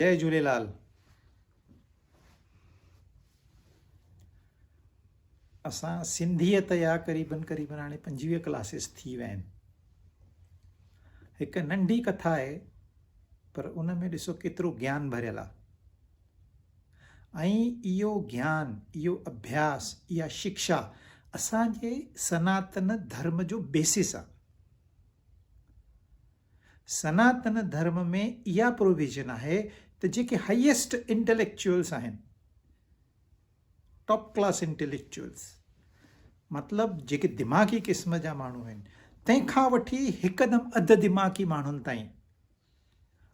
जय झूलेलाल। असां सिंधीअत जा क़रीबन हाणे 25 क्लासिस थी विया आहिनि। हिकु नंढी कथा आहे पर उन में ॾिसो केतिरो ज्ञान भरियल आहे। ऐं इहो ज्ञान, इहो अभ्यास, इहा शिक्षा असांजे सनातन धर्म जो बेसिस आहे। सनातन धर्म में इहा प्रोविजन आहे त जेके हाईएस्ट इंटेलेक्चुअल्स आहिनि, टॉप क्लास इंटेलेक्चुअल्स, मतिलबु जेके दिमाग़ी क़िस्म जा माण्हू आहिनि, तंहिंखां वठी हिकदमि अधु दिमाग़ी माण्हुनि ताईं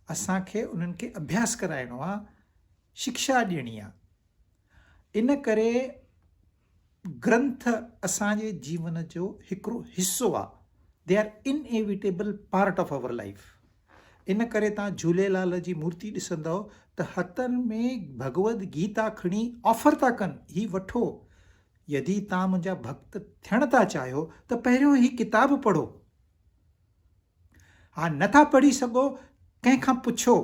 असांखे उन्हनि खे अभ्यास कराइणो आहे, शिक्षा ॾियणी आहे। इन करे ग्रंथ असांजे जीवन जो हिकिड़ो हिसो आहे। They are inevitable part of our life. इन करे तव्हां झूलेलाल जी मूर्ति ॾिसंदव त हथनि में भगवद गीता खणी ऑफर था कनि, ही वठो, यदि तव्हां मुंहिंजा भक्त थियण था चाहियो त पहिरियों ही किताब पढ़ो। हा, नथा पढ़ी सघो, कंहिंखां पुछो।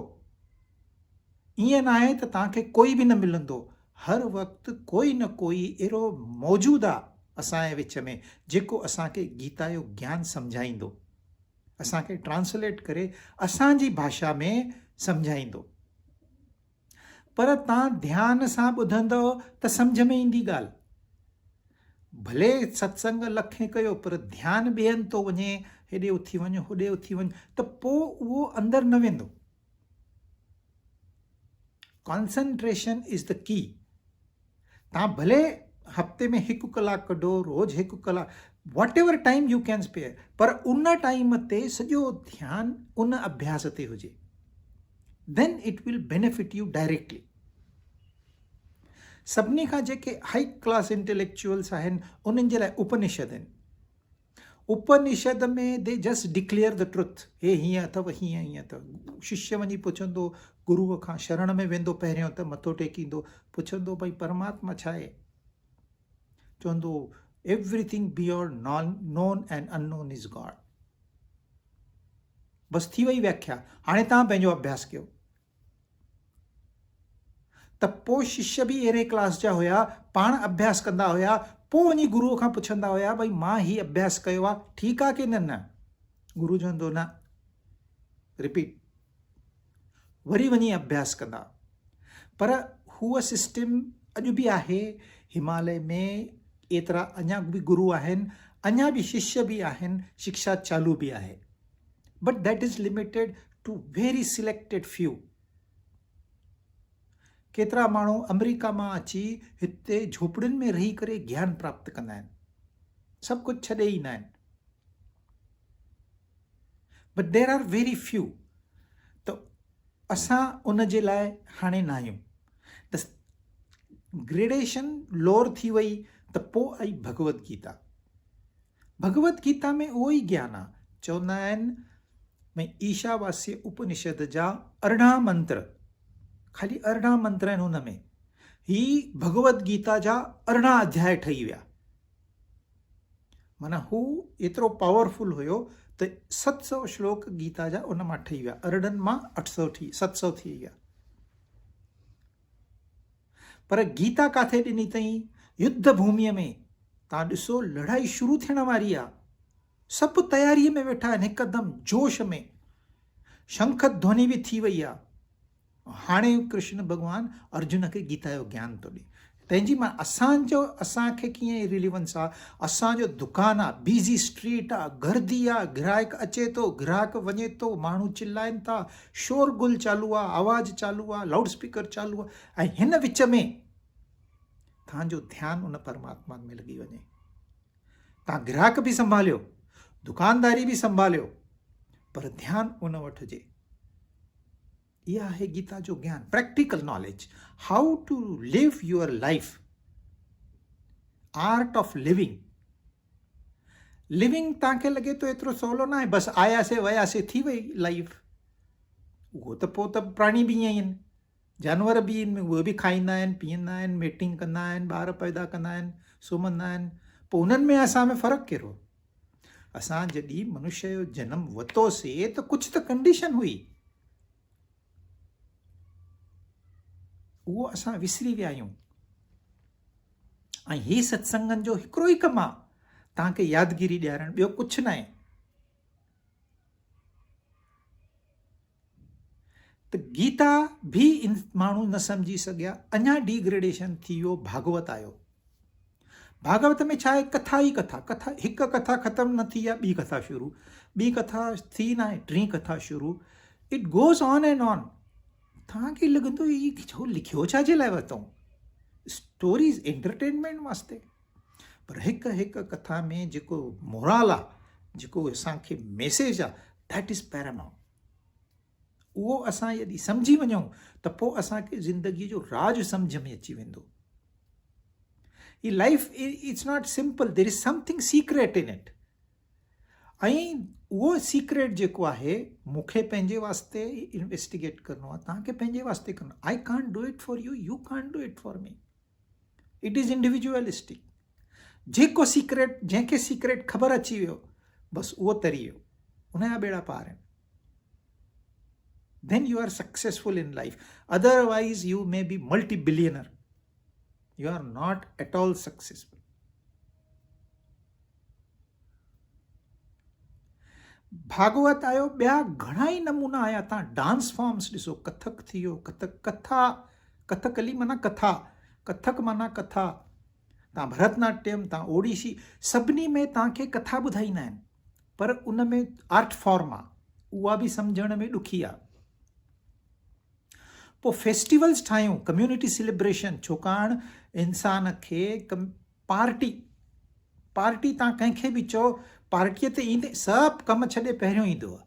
ईअं न आहे त तव्हांखे कोई बि न मिलंदो। हर वक़्तु कोई न कोई अहिड़ो मौजूदु आहे असांजे विच में जेको असांखे गीता जो ज्ञान सम्झाईंदो, असांखे ट्रांसलेट करे असांजी भाषा में सम्झाईंदो। पर तव्हां ध्यान सां ॿुधंदव त सम्झ में ईंदी ॻाल्हि। भले सत्संग लखे कयो पर ध्यानु ॿिए हंधि थो वञे, हेॾे उथी वञ, होॾे उथी वञ, त पोइ उहो अंदरि न वेंदो। Concentration is the key. तव्हां भले हफ़्ते में 1 कलाक कढो, रोज़ 1 कलाक, whatever time you can spare, पर उन टाइम ते सॼो ध्यानु उन अभ्यास ते हुजे। Then it will benefit you directly. सभिनी खां जेके हाई क्लास इंटेलेक्चुअल्स आहिनि उन्हनि जे लाइ उपनिषद आहिनि। उपनिषद में they just declare the truth. हे हीअं अथव, हीअं अथव। शिष्य वञी पुछंदो, गुरूअ खां शरण में वेंदो, पहिरियों त मथो टेकींदो, पुछंदो भई परमात्मा छा आहे? चवंदो everything beyond non and unknown is God. बसि थी वई व्याख्या। हाणे तव्हां पंहिंजो अभ्यास कयो। त पोइ शिष्य बि अहिड़े क्लास जा हुया, पाण अभ्यास कंदा हुया, पोइ वञी गुरूअ खां पुछंदा हुया भई मां ही अभ्यास कयो आहे, ठीकु आहे की न? गुरू चवंदो न, रिपीट। वरी वञी अभ्यास कंदा। पर हूअ सिस्टम अॼु बि आहे। हिमालय में एतिरा अञा बि गुरू आहिनि, अञा बि शिष्य बि आहिनि, शिक्षा चालू बि आहे। But that is limited to very selected few. केतिरा माण्हू अमेरिका मां अची हिते झोपड़ियुनि में रही करे ज्ञान प्राप्त कंदा आहिनि, सभु कुझु छॾे ईंदा आहिनि। But there are very few. त असां उन जे लाइ हाणे न आहियूं। त ग्रेडेशन लोअर थी वई त पोइ आई भगवद गीता। भगवद गीता में उहो ई ज्ञान आहे। चवंदा आहिनि भई ईशावास्य उपनिषद जा 18 मंत्र, खाली 18 मंत्र आहिनि हुन में। ही भगवद गीता जा 18 अध्याय ठही विया। माना हू एतिरो पावरफुल हुयो त 700 श्लोक गीता जा उन मां ठही विया। 18 मां 700 थी विया। पर गीता काथे ॾिनी अथई? युद्ध भूमिअ में। तव्हां ॾिसो, लड़ाई शुरू थियण वारी आहे, सभु तयारीअ में वेठा आहिनि, हिकदमि जोश में। शंख ध्वनि बि थी वई आहे। हाणे कृष्ण भॻवानु अर्जुन खे गीता जो ज्ञान थो ॾे। तंहिंजी मां असांखे कीअं रिलीवेंस आहे? असांजो दुकानु आहे, बिज़ी स्ट्रीट आहे, गर्दी आहे, ग्राहक अचे थो, ग्राहक वञे थो, माण्हू चिल्लाइनि था, शोरगुल चालू आहे, आवाज़ चालू आहे, लाउड स्पीकर चालू आहे। ऐं हिन विच में तव्हांजो ध्यानु उन परमात्मा में लॻी वञे। तव्हां ग्राहक बि संभालियो, दुकानदारी बि संभालियो, पर ध्यानु उन वटि हुजे। इहा आहे गीता जो ज्ञान, practical knowledge, how to live your life, art of living. Living तव्हांखे लॻे थो एतिरो सवलो न आहे, बसि आयासीं वयासीं थी वई लाइफ। उहो त पोइ त प्राणी बि ईअं ई आहिनि, जानवर बि आहिनि, उहे बि खाईंदा आहिनि, पीअंदा आहिनि, मेटिंग कंदा आहिनि, ॿार पैदा कंदा आहिनि, सुम्हंदा आहिनि। पोइ उन्हनि में असां में फ़र्क़ु कहिड़ो? असां जॾहिं मनुष्य जो जनमु वरितोसीं त कुझु त कंडीशन हुई। उहो असां विसरी विया आहियूं। ऐं हीअ सत्संगनि जो हिकिड़ो ई कमु आहे, तव्हांखे यादगिरी ॾियारणु, ॿियो कुझु न आहे। त गीता बि माण्हू न सम्झी सघिया, अञा डिग्रेडेशन थी वियो। भागवत आयो, भागवत में छा आहे? कथा ई कथा, कथा हिकु कथा ख़तमु न थी आहे, ॿी कथा शुरू, ॿी कथा थी न आहे, टीं कथा शुरू, it goes on and on. तव्हांखे लॻंदो इहो छो लिखियो छाजे लाइ वरितऊं? स्टोरीज़ एंटरटेनमेंट वास्ते। पर हिकु हिकु कथा में जेको मोरल आहे, जेको असांखे मैसेज आहे, दैट इज़ पैरामाउंट। उहो असां यदि सम्झी वञूं त पोइ असांखे ज़िंदगीअ जो राज सम्झ में अची वेंदो। ही life it's not simple, there is something secret in it. ऐं उहो सीक्रेट जेको आहे, मूंखे पंहिंजे वास्ते इन्वेस्टिगेट करिणो आहे, तव्हांखे पंहिंजे वास्ते करिणो आहे। I can't do it for U, U can't do it for me. It is individualistic. जेको सीक्रेट, जंहिंखे सीक्रेट ख़बर अची वियो, बसि उहो तरी वियो, उनजा बेड़ा पार आहिनि। Then you are successful in life. Otherwise, you may be multi-billionaire. You are not at all successful. Bhagavad आयो, ॿिया घणा ई नमूना आया। तव्हां डांस फॉर्म्स ॾिसो, कथक थी वियो, कथक कथा, कथकली माना कथा, कथक माना कथा, तव्हां भरतनाट्यम, तव्हां ओडिसी, सभिनी में तव्हांखे कथा ॿुधाईंदा आहिनि, पर उन में आर्ट फॉर्म आहे, उहा बि सम्झण में ॾुखी आहे। पोइ फेस्टिवल्स ठाहियूं, कम्यूनिटी सेलिब्रेशन, छाकाणि इंसान खे पार्टी तव्हां कंहिंखे बि चओ, पार्टीअ ते ईंदे सभु कमु छॾे पहिरियों ईंदो आहे,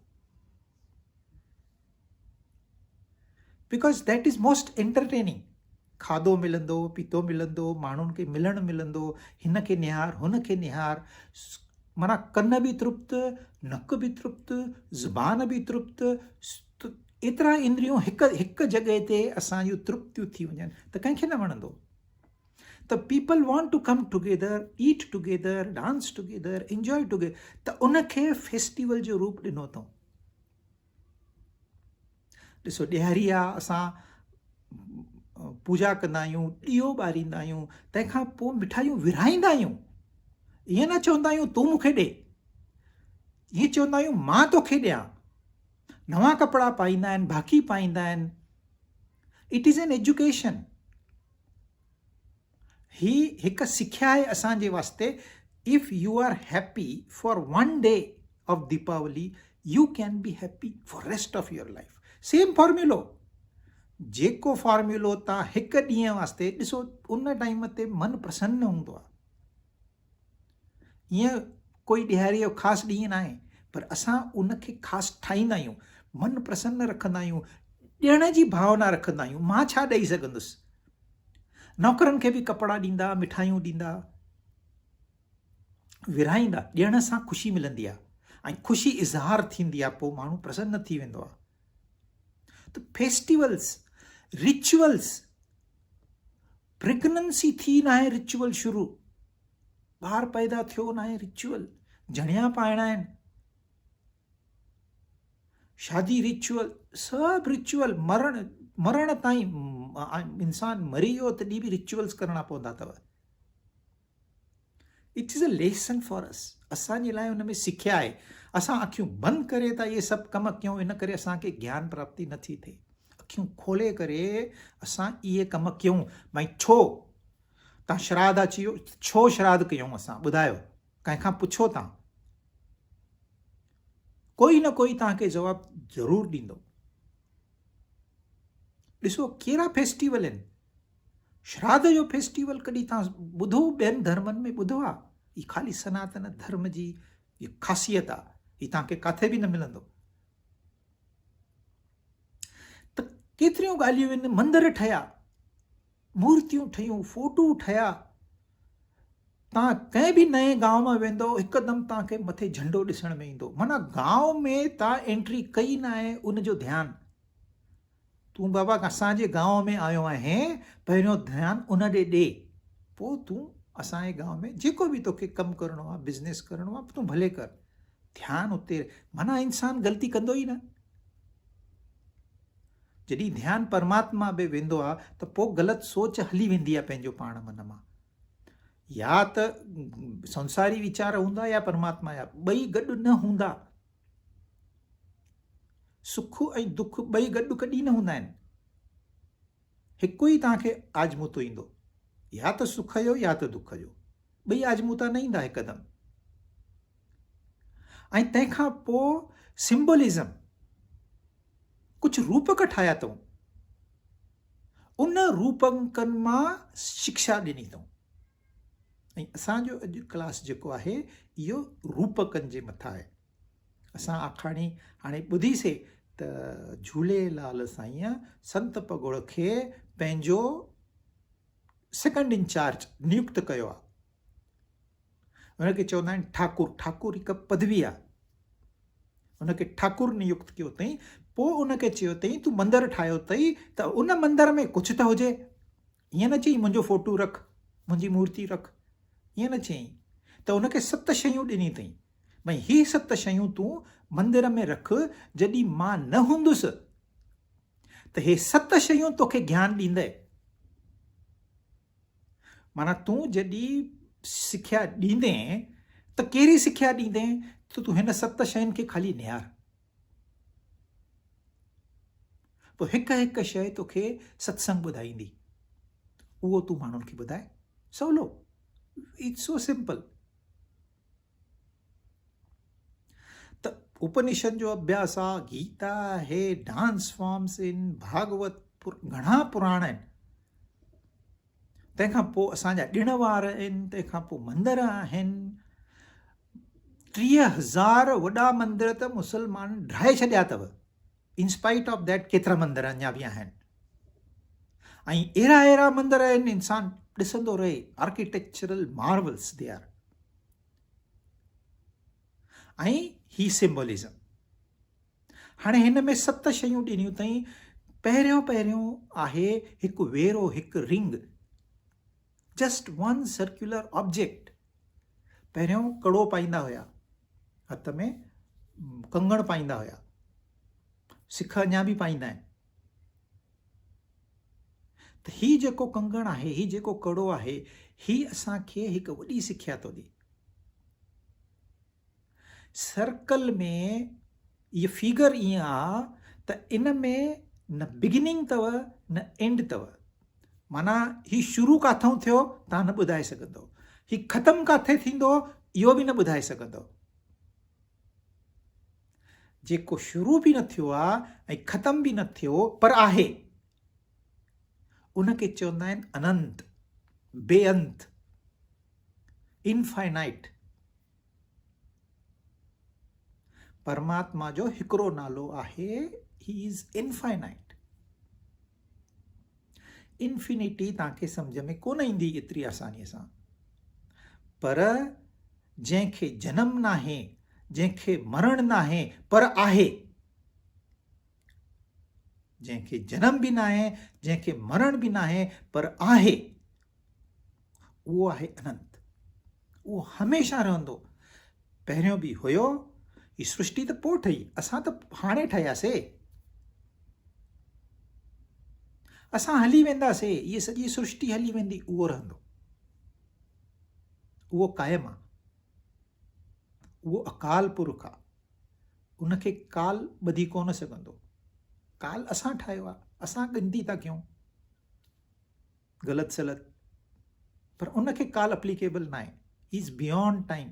because that is most entertaining. खाधो मिलंदो, पीतो मिलंदो, माण्हुनि खे मिलणु मिलंदो, हिन खे निहार, हुन खे निहार, माना कन बि तृप्त, नक बि तृप्त, ज़ुबान बि तृप्त, एतिरा इंद्रियूं हिकु जॻह ते असांजूं तृप्तियूं थी वञनि त कंहिंखे न वणंदो। त people want to come together, eat together, dance together, enjoy together. त उनखे फेस्टिवल जो रूप ॾिनो अथऊं। ॾिसो, ॾियारी आहे, असां पूजा कंदा आहियूं, ॾीओ ॿारींदा आहियूं, तंहिंखां पोइ मिठाइयूं विरहाईंदा आहियूं। ईअं न चवंदा आहियूं तूं मूंखे ॾे, ईअं चवंदा आहियूं मां तोखे ॾियां। नवां कपिड़ा पाईंदा आहिनि, भाकी पाईंदा आहिनि। It is an education. ही हिकु सिख्या आहे असांजे वास्ते। If you are happy for one day of Deepawali, you can be happy for rest of your life. Same फॉर्म्यूलो, जेको फॉर्म्यूलो तव्हां हिकु ॾींहं वास्ते ॾिसो, उन टाइम ते मन प्रसन्न हूंदो आहे। ईअं कोई ॾियारीअ जो ख़ासि ॾींहुं न आहे, पर असां उनखे ख़ासि ठाहींदा आहियूं, मन प्रसन्न रखंदा आहियूं, ॾियण जी भावना रखंदा आहियूं। मां छा ॾेई सघंदुसि? नौकरनि खे बि कपिड़ा ॾींदा, मिठाइयूं ॾींदा, विरहाईंदा। ॾियण सां ख़ुशी मिलंदी आहे, ऐं ख़ुशी इज़हार थींदी आहे, पोइ माण्हू प्रसन्न थी वेंदो आहे। त फेस्टिवल्स, रिचुअल्स, प्रेगनेंसी थी न आहे रिचुअल शुरू, ॿार पैदा थियो न आहे रिचुअल, जणिया पाइणा आहिनि, शादी रिचुअल, सभु रिचुअल, मरण ताईं इंसान मरी वियो तॾहिं बि रिचुअल्स करणा पवंदा अथव। It is a lesson for us. असांजे लाइ हुन में सिख्या आहे। असां अखियूं बंदि करे था इहे सभु कम कयूं, इन करे असांखे ज्ञान प्राप्ति नथी थिए। अखियूं खोले करे असां इहे कम कयूं। भई छो तव्हां श्राद्ध अची वियो, छो श्राद्ध कयूं असां? ॿुधायो, कंहिंखां पुछो तव्हां, कोई न कोई तव्हांखे जवाबु ज़रूरु ॾींदो। ॾिसो कहिड़ा फेस्टिवल आहिनि। श्राद्ध जो फेस्टिवल कॾहिं तव्हां ॿुधो ॿियनि धर्मनि में? ॿुधो आहे? ही ख़ाली सनातन धर्म जी ख़ासियत आहे, ही तव्हांखे किथे बि न मिलंदो। त केतिरियूं ॻाल्हियूं आहिनि। मंदर ठहिया, मूर्तियूं ठहियूं, फोटू ठहिया। तव्हां कंहिं बि नए गांव में वेंदो, हिकदमि तव्हांखे मथे झंडो ॾिसण में ईंदो। माना गांव में तव्हां एंट्री कई न आहे, उनजो ध्यानु, तूं बाबा असांजे गांव में आयो आहीं, पहिरियों ध्यानु उन ॾे ॾे, पोइ तूं असांजे गांव में जेको बि तोखे कमु करिणो आहे, बिज़नेस करिणो आहे, तूं भले कर। ध्यानु उते, माना इंसानु ग़लती कंदो ई न। जॾहिं ध्यानु परमात्मा बि वेंदो आहे त पोइ ग़लति सोच हली वेंदी आहे पंहिंजो पाण मन मां। या त संसारी वीचार हूंदा या परमात्मा जा, ॿई गॾु न हूंदा। सुख ऐं दुख ॿई गॾु कॾहिं न हूंदा आहिनि। हिकु ई तव्हांखे आजमूतो ईंदो, या त सुख जो या त दुख जो, ॿई आजमूता न ईंदा हिकदमि। ऐं तंहिंखां पोइ सिंबोलिज़म, कुझु रूपक ठाहिया अथऊं, उन रूपकनि मां शिक्षा ॾिनी अथऊं। ऐं असांजो अॼु क्लास जेको आहे इहो रूपकनि जे मथां आहे। असां आखाणी हाणे ॿुधीसीं त झूलेलाल साईं संत पगोड़ खे पंहिंजो सेकंड इंचार्ज नियुक्त कयो आहे। हुनखे चवंदा आहिनि ठाकुर। ठाकुर हिकु पदवी आहे। हुनखे ठाकुर नियुक्त कयो अथई। पोइ उनखे चयो अथई तूं मंदरु ठाहियो अथई त उन मंदर में कुझु त हुजे। ईअं न चई मुंहिंजो फोटो रख, मुंहिंजी मूर्ति रख, ईअं न चई। त उनखे 7 शयूं ॾिनी अथई, भई ही 7 शयूं तूं मंदर में रख। जॾहिं मां न हूंदुसि त हे 7 शयूं तोखे ज्ञान ॾींदे। माना तूं जॾहिं सिख्या ॾींदे त कहिड़ी सिख्या ॾींदे त तूं हिन 7 शयुनि खे ख़ाली निहार। पोइ हिकु हिकु शइ तोखे सत्संग ॿुधाईंदी, उहो तूं माण्हुनि खे ॿुधाए। सवलो, इट्स सो सिंपल। त उपनिषद जो अभ्यास आहे, गीता आहे, डांस फॉर्म्स आहिनि, भागवत, घणा पुराण आहिनि। तंहिंखां पोइ असांजा ॾिण वार आहिनि, तंहिंखां पोइ मंदर आहिनि। 30,000 वॾा मंदर त मुस्लमान ढाहे छॾिया अथव। इंस्पाइट ऑफ दैट केतिरा मंदर अञा बि आहिनि। ऐं अहिड़ा अहिड़ा मंदर आहिनि, इंसान ॾिसंदो रहे। Architectural Marvels they are. ऐं ही सिंबोलिज़म। हाणे हिन में 7 शयूं ॾिनियूं अथई। पहिरियों आहे हिकु वेरो, हिकु ring, just one circular object. पहिरियों कड़ो पाईंदा हुया, हथ में कंगण पाईंदा हुया, सिख अञा बि पाईंदा आहिनि। त ही जेको कंगण आहे, ही जेको कड़ो आहे, ही असांखे हिकु वॾी सिख्या थो ॾे। सर्कल में ये फिगर ईअं आहे त इन में न बिगिनिंग अथव न एंड अथव। माना ही शुरू काथऊं थियो तव्हां न ॿुधाए सघंदव, ही ख़तमु काथे थींदो इहो बि न ॿुधाए सघंदव। जेको शुरू बि न थियो आहे ऐं ख़तमु बि न थियो पर आहे, उनखे चवंदा आहिनि अनंत, बेअंत, इनफाइनाइट। परमात्मा जो हिकिड़ो नालो आहे, ही इज़ इनफाइनाइट। इन्फिनिटी तव्हांखे सम्झ में कोन ईंदी एतिरी आसानीअ सां, पर जंहिंखे जनम नाहे, जंहिंखे मरण नाहे पर आहे, जंहिंखे जनम बि नाहे, जंहिंखे मरण बि नाहे पर आहे, उहो आहे अनंत। उहो हमेशह रहंदो। पहिरियों बि हुयो। ही सृष्टि त पोइ ठही, असां त हाणे ठहियासीं। असां हली वेंदासीं, इहा सॼी सृष्टि हली वेंदी, उहो रहंदो। उहो क़ाइमु आहे। उहो अकाल पुरख आहे। उनखे काल ॿधी कोन सघंदो। काल असां ठाहियो आहे, असां गिनती था कयूं ग़लति सलत, पर उनखे काल एप्लीकेबल न आहे। He is beyond time.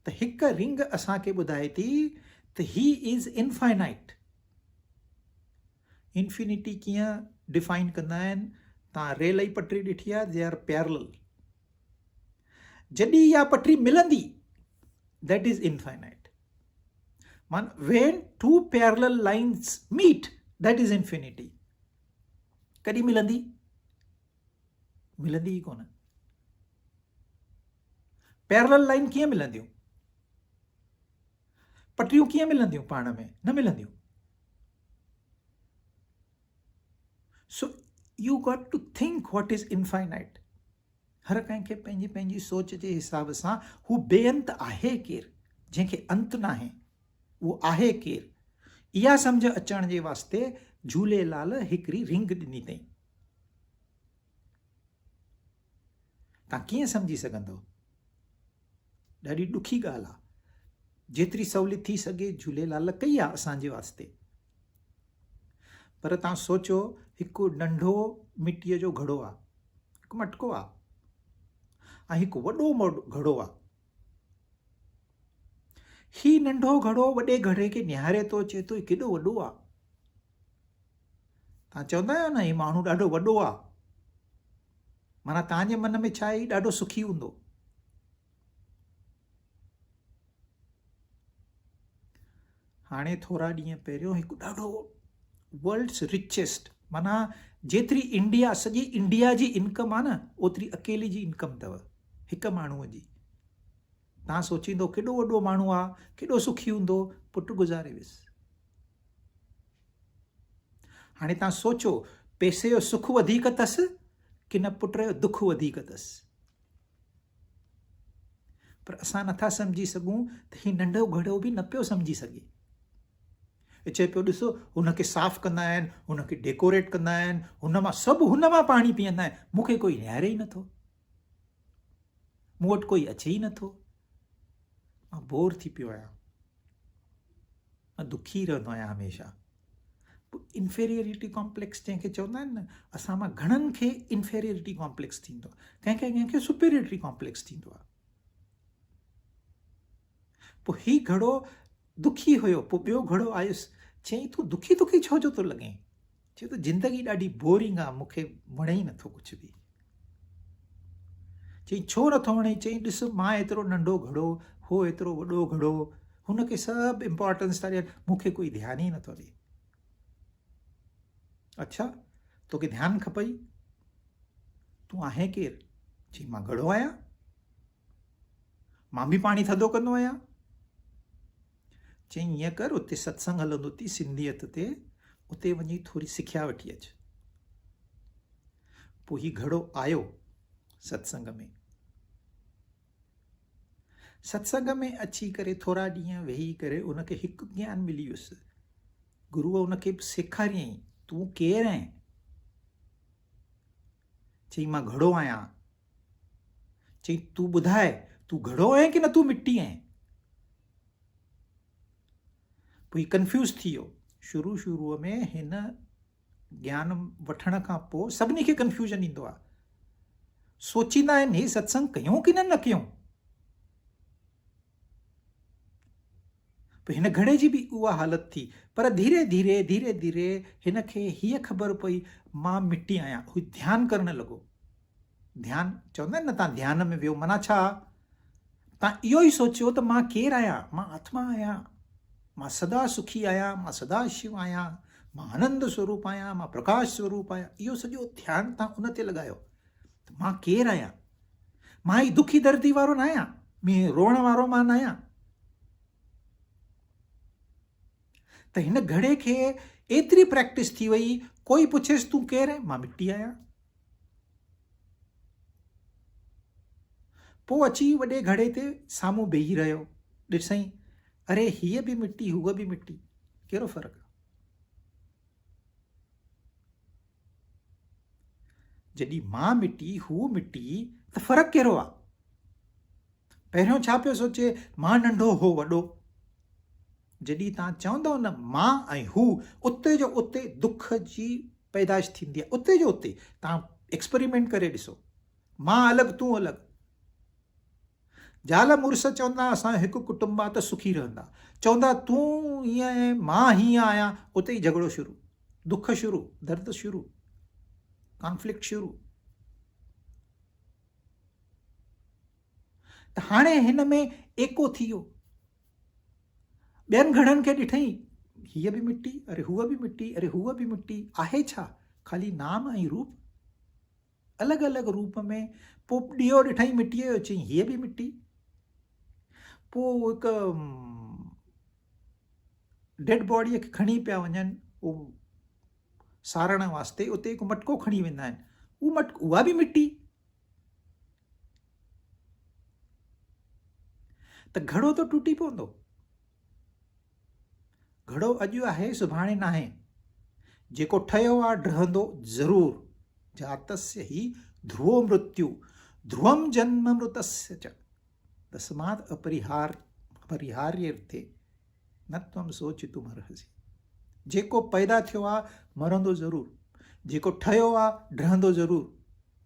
त हिकु रिंग असांखे ॿुधाए थी त ही इज़ इनफाइनाइट। इन्फिनिटी कीअं डिफाइन कंदा आहिनि? तव्हां रेल जी पटरी ॾिठी आहे, दे आर पैरेलल। जॾहिं इहा पटरी मिलंदी, दैट इज़ इनफाइनाइट। मान when 2 parallel lines meet, that is infinity। कॾहिं मिलंदी? मिलंदी ई कोन। पैरेलल लाइन कीअं मिलंदियूं? पटरियूं कीअं मिलंदियूं पाण में? न मिलंदियूं। So you got to think what is infinite। हर कंहिंखे पंहिंजी पंहिंजी सोच जे हिसाब सां हू बेअंत आहे केरु, जंहिंखे अंत न आहे, उहो आहे केरु। इहा सम्झ अचण जे वास्ते झूलेलाल हिकिड़ी रिंग ॾिनी अथई। तव्हां कीअं सम्झी सघंदव? ॾाढी ॾुखी ॻाल्हि आहे। जेतिरी सहूलियत थी सघे झूलेलाल कई आहे असांजे वास्ते। पर तव्हां सोचो, हिकु नंढो मिटीअ जो घड़ो आहे, हिकु मटको आहे, ऐं हिकु वॾो घड़ो आहे। ही नंढो घड़ो वॾे घड़े खे निहारे थो, चए थो केॾो वॾो आहे। तव्हां चवंदा आहियो न, ही माण्हू ॾाढो वॾो आहे, माना तव्हांजे मन में छा आहे, ॾाढो सुखी हूंदो। हाणे थोरा ॾींहं पहिरियों हिकु ॾाढो वर्ल्ड्स रिचेस्ट, माना जेतिरी इंडिया, सॼी इंडिया जी इनकम आहे न, ओतिरी अकेले जी इनकम अथव हिकु माण्हूअ जी। तव्हां सोचींदो केॾो वॾो माण्हू आहे, केॾो सुखी हूंदो, पुटु गुज़ारे वियुसि। हाणे तव्हां सोचो, पैसे जो सुख वधीक अथसि की न पुट जो दुख वधीक अथसि? पर असां नथा सम्झी सघूं त ही नंढो घड़ो बि न पियो सम्झी सघे। चए पियो, ॾिसो हुनखे साफ़ कंदा आहिनि, हुनखे डेकोरेट कंदा आहिनि, हुन मां सभु हुन मां पाणी पीअंदा आहिनि, मूंखे कोई निहारे ई नथो, मूं वटि कोई अचे ई नथो, मां बोर थी पियो आहियां, मां दुखी रहंदो आहियां हमेशह। इंफेरियरिटी कॉम्प्लेक्स जंहिंखे चवंदा आहिनि न, असां मां घणनि खे इंफेरियरिटी कॉम्प्लेक्स थींदो आहे, कंहिंखे सुपेरियरिटी कॉम्प्लेक्स थींदो आहे। पोइ ही घड़ो दुखी हुयो, पोइ ॿियो घड़ो आयुसि, चई तूं दुखी दुखी छो जो थो लॻे? चए तो ज़िंदगी ॾाढी बोरिंग आहे, मूंखे वणे ई नथो कुझु बि। चई छो नथो वणे? चई ॾिस, मां एतिरो नंढो घड़ो, हो एतिरो वॾो घड़ो, हुनखे सभु इम्पोर्टेंस था ॾियनि, मूंखे कोई ध्यानु ई नथो ॾिए। अच्छा, तोखे ध्यानु खपई? तूं आहे केरु? चई मां घड़ो आहियां, मां बि पाणी थधो कंदो आहियां। चई ईअं कर, उते सत्संग हलंदो अथई सिंधियत ते, उते वञी थोरी सिखिया वठी अच। पोइ ही घड़ो आयो सत्संग में। सत्संग में अची करे थोरा ॾींहं वेही करे उनखे हिकु ज्ञान मिली वियुसि। गुरुअ उनखे सेखारियईं, तूं केरु आहीं? चई मां घड़ो आहियां। चई तूं ॿुधाए, तूं घड़ो आहीं की न तूं मिटी आहीं? पोइ कंफ्यूज थी वियो। शुरूअ में हिन ज्ञान वठण खां पोइ सभिनी खे कंफ्यूजन ईंदो आहे, सोचींदा आहिनि हे सत्संग कयूं की न कयूं। पोइ हिन घड़े जी बि उहा हालत थी, पर धीरे धीरे हिनखे हीअ ख़बर पई मां मिटी आहियां। हू ध्यानु करणु लॻो। ध्यानु चवंदा आहिनि न, तव्हां ध्यान में वियो, माना छा? तव्हां इहो ई सोचियो त मां केरु आहियां? मां आत्मा आहियां, मां सदा सुखी आहियां, मां सदा शिव आहियां, मां आनंद स्वरूप आहियां, मां प्रकाश स्वरूप आहियां। इहो सॼो ध्यानु तव्हां उन ते लॻायो त मां केरु आहियां? मां ई दुखी दर्दी वारो न आहियां, मैं रोअण वारो मां न आहियां। त हिन घड़े खे एतिरी प्रैक्टिस थी वई, कोई पुछेसि तूं केरु आहे? मां मिटी आहियां। पोइ अची वॾे घड़े ते साम्हूं बीही रहियो, ॾिसई, अरे हीअ बि मिटी, हूअ बि मिटी, कहिड़ो फ़र्क़ु आहे? जॾहिं मां मिटी, हू मिटी, त फ़र्क़ु कहिड़ो आहे? पहिरियों छा पियो सोचे, मां नंढो हो वॾो। जॾहिं तव्हां चवंदव न मां ऐं हू, उते जो उते दुख जी पैदाइश थींदी आहे, उते जो उते। तव्हां एक्सपेरिमेंट करे ॾिसो, मां अलॻि तूं अलॻि। ज़ाल मुड़ुस चवंदा असां हिकु कुटुंब आहे त सुखी रहंदा, चवंदा तूं हीअं आहे, मां हीअं आहियां, उते ई झगड़ो शुरू, दुख शुरू, दर्द शुरू, कॉन्फ्लिक्ट शुरू। त हाणे हिन में एको थी वियो। ॿियनि घड़नि खे ॾिठई, हीअ बि मिटी, अरे हूअ बि मिटी, अरे हूअ बि मिटी, आहे छा? ख़ाली नाम ऐं रूप, अलॻि अलॻि रूप में। पोइ ॾीओ ॾिठई मिटीअ जो, चई हीअ बि मिटी। पोइ हिकु डेड बॉडीअ खे खणी पिया वञनि उहो सारण वास्ते, उते हिकु मटको खणी वेंदा आहिनि, उहा बि मिटी। त घड़ो त टुटी पवंदो। घड़ो अॼु आहे सुभाणे नाहे, जेको ठहियो आहे ढहंदो ज़रूर। जातस्य हि ध्रुवो मृत्यु ध्रुवम जन्म मृतस्य च तस्मात् अपरिहार्यर्थे न त्वं सोचितुम अर्हसि। जेको पैदा थियो आहे मरंदो ज़रूर, जेको ठहियो आहे ढहंदो ज़रूर।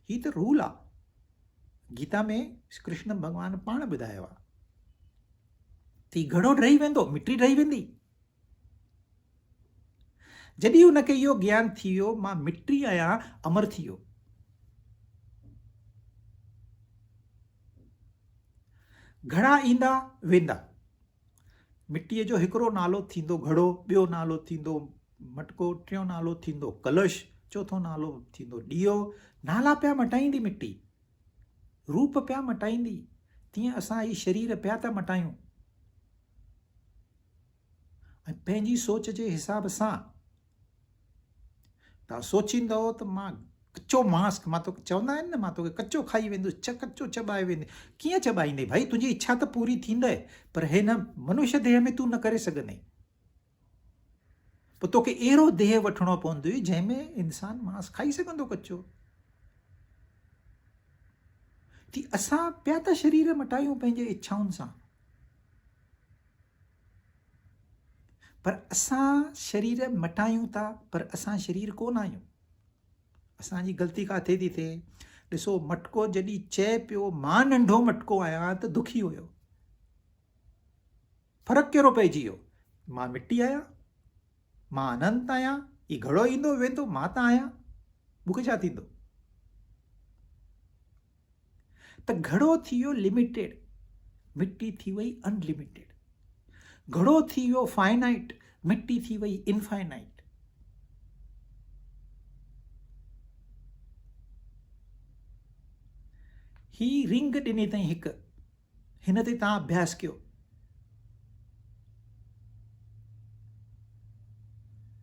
ही त रूल आहे। गीता में कृष्ण भॻवान पाण ॿुधायो आहे त घड़ो रही वेंदो, मिटी रही वेंदी। जॾहिं उनखे इहो ज्ञान थी वियो मां मिटी आहियां, अमर थी वियो। घड़ा ईंदा वेंदा, मिटीअ जो हिकिड़ो नालो थींदो घड़ो, ॿियो नालो थींदो मटको, टियों नालो थींदो कलश, चौथो नालो थींदो ॾीओ। नाला पिया मटाईंदी मिटी, रूप पिया मटाईंदी। तीअं असां ही शरीर पिया था मटायूं ऐं पंहिंजी सोच जे हिसाब सां। तव्हां सोचींदव त मां कचो मांस, मां तोखे चवंदा आहिनि न मां तोखे कचो खाई वेंदुसि, कचो चबाए वेंदे। कीअं चबाईंदे भाई? तुंहिंजी इच्छा त पूरी थींदे, पर हिन मनुष्य देह में तूं न करे सघंदे। पोइ तोखे अहिड़ो देह वठिणो पवंदो जंहिंमें इंसान मांस खाई सघंदो कचो। थी असां पिया था शरीर मटायूं पंहिंजे इच्छाउनि सां, पर असां शरीर मटायूं था, पर असां शरीर कोन आहियूं। असांजी ग़लती किथे थी थिए? ॾिसो, मटको जॾहिं चए पियो मां नंढो मटको आहियां त दुखी हुयो। फ़र्क़ु कहिड़ो पइजी वियो? मां मिटी आहियां, मां अनंत आहियां। ही घड़ो ईंदो वेंदो, मां त आहियां, मूंखे छा थींदो? त घड़ो थी वियो लिमिटेड, मिट्टी थी वई अनलिमिटेड। घड़ो थी वियो फाइनाइट, मिट्टी थी वई इनफाइनाइट। ही रिंग ॾिनी अथई हिकु, हिन ते तव्हां अभ्यास कयो।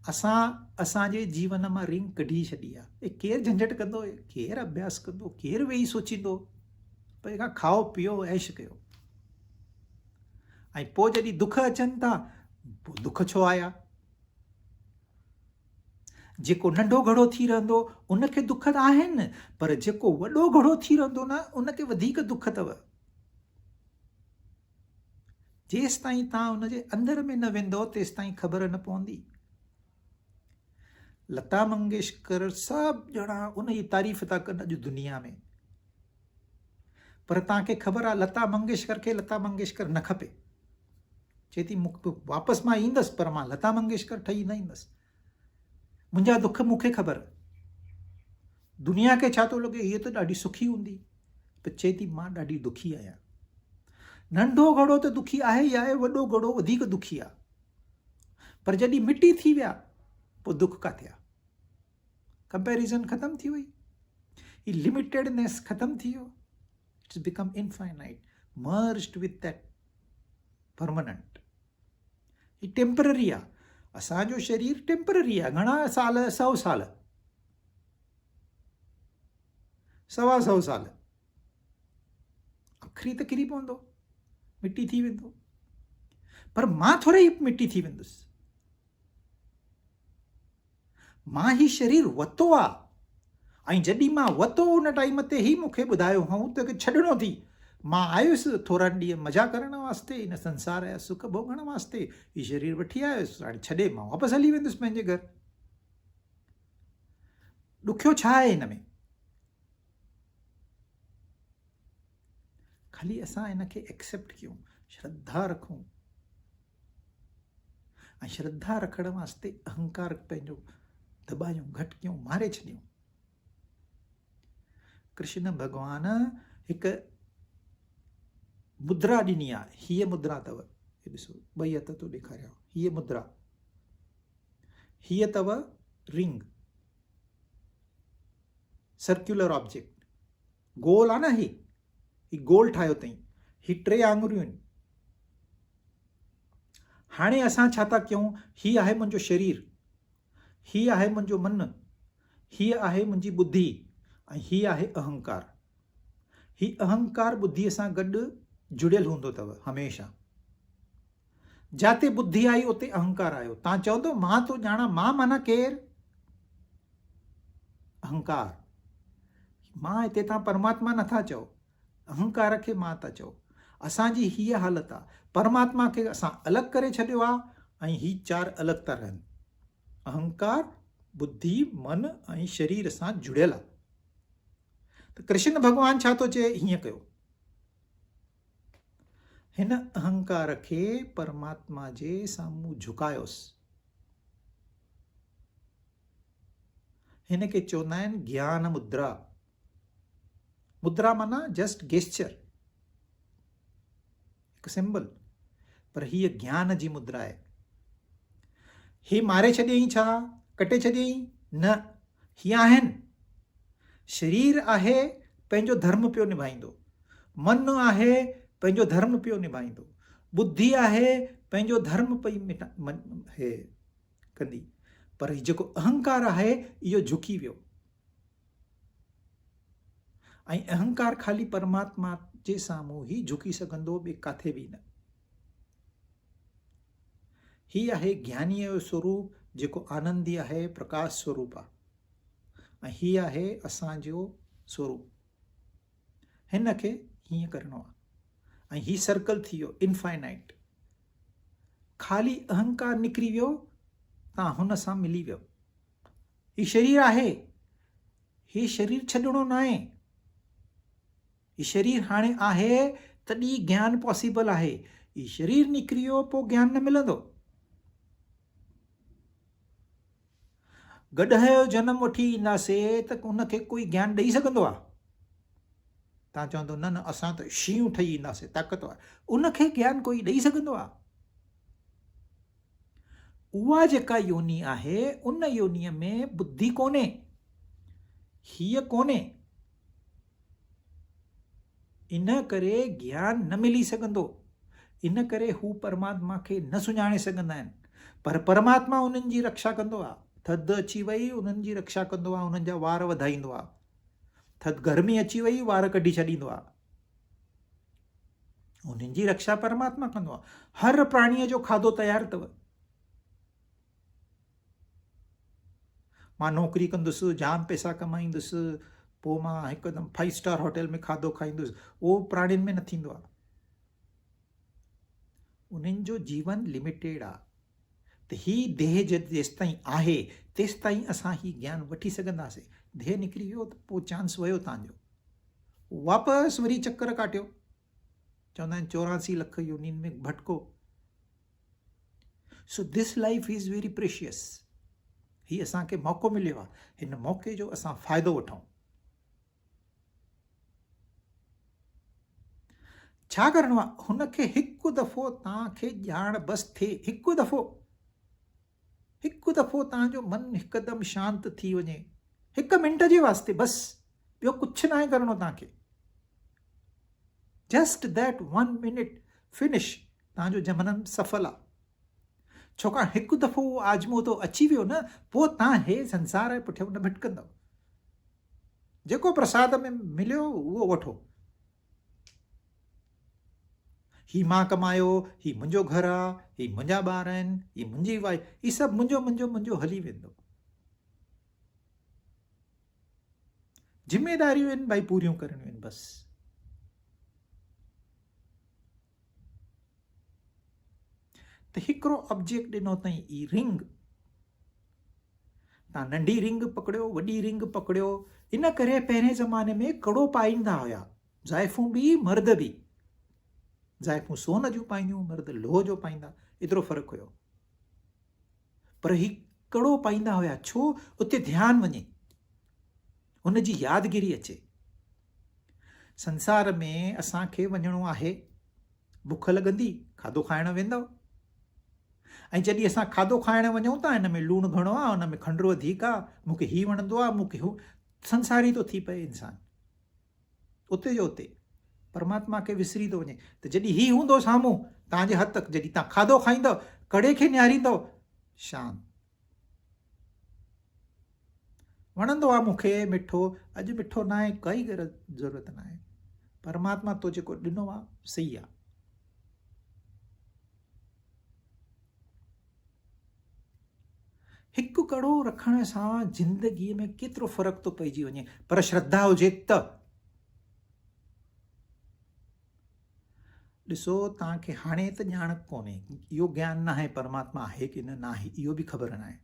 असांजे जीवन मां रिंग कढी छॾी आहे। केरु झंझट कंदो, केरु अभ्यास कंदो, केरु वेही सोचींदो? पर खां खाओ पीओ ऐश कयो। ऐं पोइ जॾहिं दुख अचनि था, पोइ दुख छो आया? जेको नंढो घड़ो थी रहंदो उनखे दुख त आहिनि, पर जेको वॾो घड़ो थी रहंदो न उनखे वधीक दुख अथव। जेसि ताईं तव्हां उनजे अंदर में न वेंदो तेसि ताईं ख़बर न पवंदी। लता मंगेशकर सभु ॼणा उन जी तारीफ़ था कनि अॼु दुनिया में, पर तव्हांखे ख़बर आहे लता मंगेशकर खे लता मंगेशकर न खपे। चए थी वापसि मां ईंदसि, पर मां लता मंगेशकर ठही न ईंदसि। मुंहिंजा दुख मूंखे ख़बर। दुनिया खे छा थो लॻे, हीअ त ॾाढी सुखी हूंदी, पर चए थी मां ॾाढी दुखी आहियां। नंढो घड़ो त दुखी आहे ई आहे, वॾो घड़ो वधीक दुखी आहे। पर जॾहिं मिटी थी विया पोइ दुख किथे आहे? कंपेरिज़न ख़तमु थी वई, ही लिमिटेडनेस ख़तमु थी वियो। It's become infinite, merged with that permanent. ही टेम्पररी आहे। असांजो शरीर टेम्पररी आहे। घणा साल? 100 साल, 125 साल, आख़िरी त किरी पवंदो, मिटी थी वेंदो। पर मां थोरी मिटी थी वेंदुसि। मां ही शरीर वरितो आहे, ऐं जॾहिं मां वरितो उन टाइम ते ही मूंखे ॿुधायो हुओ त छॾिणो थी। मां आयुसि थोरनि ॾींहं मज़ा करण वास्ते, इन संसार जा सुख भोगण वास्ते। ही शरीर वठी आयुसि, हाणे छॾे मां वापसि हली वेंदुसि पंहिंजे घर। ॾुखियो छा आहे हिन में? ख़ाली असां हिनखे एक्सेप्ट कयूं, श्रद्धा रखूं, ऐं श्रद्धा रखण वास्ते अहंकार पंहिंजो दॿायूं, घटि कयूं, मारे छॾियूं। कृष्ण भॻवान हिकु मुद्रा ॾिनी आहे। हीअ मुद्रा अथव, ॾिसो ॿई हथ तो ॾेखारियां। हीअ मुद्रा, हीअ अथव रिंग, सर्कुलर ऑब्जेक्ट, गोल आहे न। ही गोल ठाहियो अथई, ही 3 आङुरियूं आहिनि। हाणे असां छा था कयूं? ही आहे मुंहिंजो शरीर, ही आहे मुंहिंजो मन, ही आहे मुंहिंजी बुद्धि, ऐं ही आहे अहंकार। ही अहंकार बुद्धीअ सां गॾु जुड़ियल हूंदो अथव हमेशह। जाते बुद्धि आई उते अहंकार आयो। तव्हां चवंदो मां तो ॼाणा, मां माना केरु? अहंकार। मां हिते तव्हां परमात्मा नथा चओ, अहंकार खे मां था चओ। असांजी हीअ हालत आहे, परमात्मा खे असां अलॻि करे छॾियो आहे ऐं ही चार अलॻि था रहनि। अहंकार, बुद्धि, मन ऐं शरीर सां जुड़ियल आहे। त कृष्ण भॻवान छा थो चए? हीअं कयो, हिन अहंकार खे परमात्मा जे साम्हूं झुकायोसि। हिन खे चवंदा आहिनि ज्ञान मुद्रा। मुद्रा माना जस्ट गेस्चर, हिकु सिंबल, पर हीअ ज्ञान जी मुद्रा आहे। ही मारे छॾियईं छा? कटे छॾियईं? न, हीअ आहिनि। शरीर आहे, पंहिंजो धर्म पियो निभाईंदो। मन आहे, पंहिंजो धर्म पियो निभाईंदो। बुद्धि आहे, पंहिंजो धर्म पई हे कंदी। पर जेको अहंकार आहे इहो झुकी वियो। ऐं अहंकार खाली परमात्मा जे साम्हूं ई झुकी सघंदो, ॿिए काथे बि न। ही आहे ज्ञानीअ जो स्वरूप, जेको आनंदी आहे, प्रकाश स्वरूप आहे। ऐं ही आहे असांजो स्वरूप। हिन खे हीअं करिणो आहे ऐं ही सर्कल थी वियो इनफाइनाइट। खाली अहंकार निकिरी वियो, तव्हां हुन सां मिली वियो। ही शरीर आहे, ही शरीर छॾिणो न आहे। ही शरीर हाणे आहे तॾहिं ज्ञान पॉसिबल आहे। ही शरीर निकिरी वियो पोइ ज्ञान न मिलंदो। गॾह जो जनम वठी ईंदासीं त उनखे कोई ज्ञान ॾेई सघंदो आहे? तव्हां चवंदो न न असां त शींहं ठही ईंदासीं ताक़तवर, उनखे ज्ञान कोई ॾेई सघंदो आहे? उहा जेका योनी आहे उन योनीअ में बुद्धि कोन्हे, हीअ कोन्हे। इन करे ज्ञान न मिली सघंदो। इन करे हू परमात्मा खे न सुञाणे सघंदा आहिनि। पर परमात्मा उन्हनि जी रक्षा कंदो आहे। थधि अची वई, उन्हनि जी रक्षा कंदो आहे, उन्हनि जा वार वधाईंदो आहे। थधि गर्मी अची वई, वार कढी छॾींदो आहे। उन्हनि जी रक्षा परमात्मा कंदो आहे। हर प्राणीअ जो खाधो तयारु अथव। मां नौकिरी कंदुसि, जाम पैसा कमाईंदुसि, पोइ मां हिकदमि 5 स्टार होटल में खाधो खाईंदुसि, उहो प्राणियुनि में न थींदो आहे। उन्हनि जो जीवन लिमिटेड आहे। त ही देह जेसिताईं आहे तेसिताईं असां ही ज्ञान वठी सघंदासीं। देह निकिरी वियो त पोइ चांस वियो तव्हांजो, वापसि वरी चक्कर काटियो। चवंदा आहिनि 84 लख योनियुनि में भटको। So this life is very precious. ही असांखे मौक़ो मिलियो आहे, हिन मौक़े जो असां फ़ाइदो वठूं। छा करिणो आहे? हुनखे हिकु दफ़ो तव्हांखे ॼाण बसि थिए, हिकु दफ़ो तव्हांजो मन हिकदमि शांत थी वञे, 1 मिंट जे वास्ते बसि, ॿियो कुझु न आहे करिणो तव्हांखे। जस्ट दैट 1 मिनट फिनिश, तव्हांजो जनम सफल आहे। छाकाणि हिकु दफ़ो उहो आज़मूदो अची वियो न, पोइ तव्हां हे संसार जे पुठियां न भटकंदव। जेको प्रसाद में मिलियो उहो वठो। ही मां कमायो, ही मुंहिंजो घर आहे, ही मुंहिंजा ॿार आहिनि, ही मुंहिंजी वाइफ, ही सभु मुंहिंजो हली वेंदो। ज़िमेदारियूं आहिनि भाई, पूरियूं करणियूं आहिनि बसि। त हिकिड़ो ऑब्जेक्ट ॾिनो अथई, ई रिंग। तव्हां नंढी रिंग पकड़ियो, वॾी रिंग पकड़ियो। इन करे पहिरें ज़माने में कड़ो पाईंदा हुया, ज़ाइफ़ूं बि मर्द बि। ज़ाइफ़ूं सोन जूं पाईंदियूं, मर्द लोह जो पाईंदा, एतिरो फ़र्क़ु हुयो। पर ही कड़ो पाईंदा हुया, छो? उते ध्यानु वञे, हुनजी यादगिरी अचे। संसार में असांखे वञिणो आहे, बुख लॻंदी, खाधो खाइण वेंदव। ऐं जॾहिं असां खाधो खाइण वञूं था, हिन में लूणु घणो आहे, हुन में खंडु वधीक आहे, मूंखे हीउ वणंदो आहे, मूंखे हू, संसारी थो थी पए इंसानु। उते जो उते परमात्मा खे विसरी थो वञे। त जॾहिं ही हूंदो साम्हूं तव्हांजे हथ तक, जॾहिं तव्हां खाधो खाईंदव, कड़े खे निहारींदव, शांत। वणंदो आहे मूंखे मिठो, अॼु मिठो न आहे, काई ज़रूरत न आहे। परमात्मा तो जेको ॾिनो आहे सही आहे। हिकु कड़ो रखण सां ज़िंदगीअ में केतिरो फ़र्क़ु थो पइजी वञे। पर श्रद्धा हुजे त ॾिसो, तव्हांखे हाणे त ॼाण कोन्हे, इहो ज्ञान न आहे परमात्मा आहे की न आहे, इहो बि ख़बर न आहे।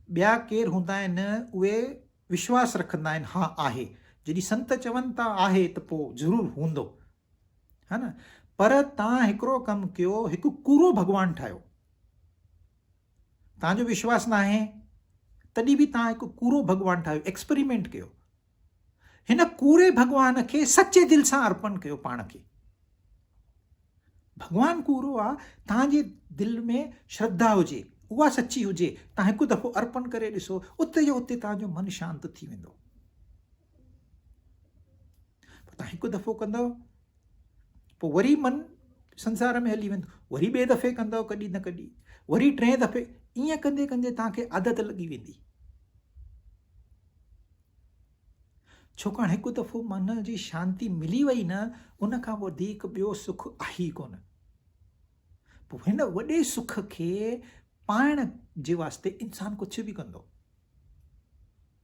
ॿिया केरु हूंदा आहिनि उहे विश्वास रखंदा आहिनि, हा आहे, जॾहिं संत चवनि था आहे त पोइ ज़रूरु हूंदो, है न। पर तव्हां हिकिड़ो कमु कयो, हिकु कूड़ो भॻवानु ठाहियो। तव्हांजो विश्वास न आहे तॾहिं बि तव्हां हिकु कूड़ो भॻवानु ठाहियो, एक्सपेरिमेंट कयो। हिन कूड़े भॻवान खे सचे दिलि सां अर्पण कयो पाण खे। भॻवानु कूड़ो आहे, तव्हांजे दिलि में श्रद्धा हुजे, उहा सची हुजे, तव्हां हिकु दफ़ो अर्पण करे ॾिसो, उते जो उते तव्हांजो मन शांति थी वेंदो। तव्हां हिकु दफ़ो कंदव, पोइ वरी मन संसार में हली वेंदो, वरी ॿिए दफ़े कंदव कॾहिं न कॾहिं, वरी टें दफ़े, ईअं कंदे कंदे तव्हांखे आदत लॻी वेंदी। छाकाणि हिकु दफ़ो मन जी शांती मिली वई न, उन खां वधीक ॿियो सुख आहे ई कोन। पोइ हिन वॾे सुख खे पाइण जे वास्ते इंसान कुझु बि कंदो,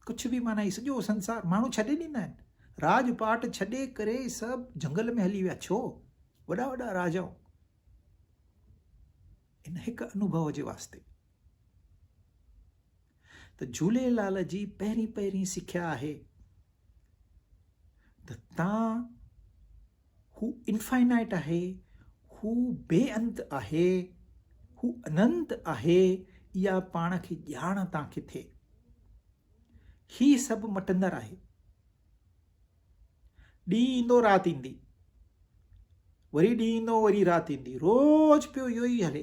कुझु बि, माना सॼो संसार माण्हू छॾे ॾींदा आहिनि, राजपाट छॾे करे सभु जंगल में हली विया। छो? वॾा वॾा राजाओ, इन हिकु अनुभव जे वास्ते। त झूलेलाल जी पहिरीं पहिरीं सिख्या आहे त तव्हां, हू इनफाइनाइट आहे, हू बेअंत आहे, हू अनंत आहे, इहा पाण खे ॼाण तव्हांखे थिए। ही सभु मटंदड़ आहे। ॾींहुं ईंदो राति ईंदी, वरी ॾींहुं ईंदो वरी राति ईंदी, रोज़ पियो इहो ई हले।